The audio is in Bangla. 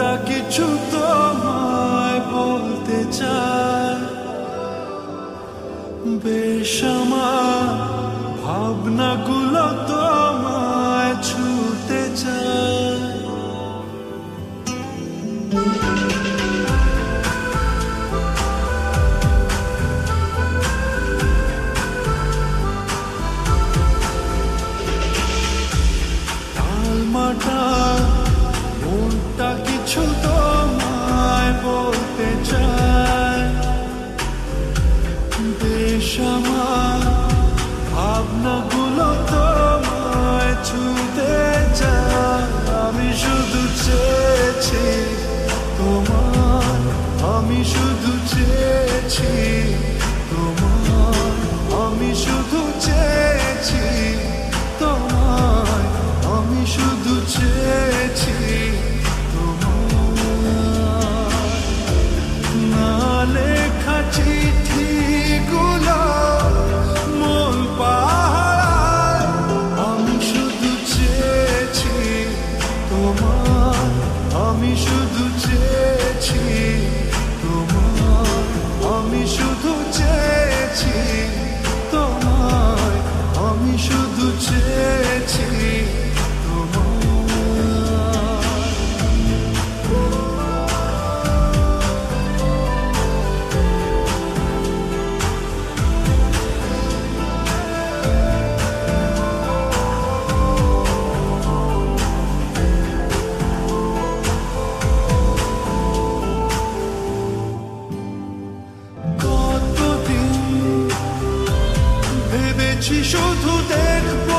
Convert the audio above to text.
মনটা কিছু তোমায় বলতে চায়, বেশ আমার ভাবনাগুলো তোমায় ছুতে চায়। টালমাটা মনটা কিছু তোমায় বলতে চায়, বেশ আমার ভাবনাগুলো তোমায় ছুতে চায়। আমি শুধু চেয়েছি তোমার, আমি শুধু চেয়েছি তোমার, আমি শুধু চেয়েছি তোমার, আমি শুধু চেয়েছি তোমার। না লেখা চিঠিগুলো মন পাহাড়, আমি শুধু চেয়েছি তোমার, আমি শুধু চেয়েছি তোমার, আমি শুধু চেয়েছি তোমার, আমি শুধু চেয়েছি তোমার। কতদিন ভেবেছি শুধু দেখব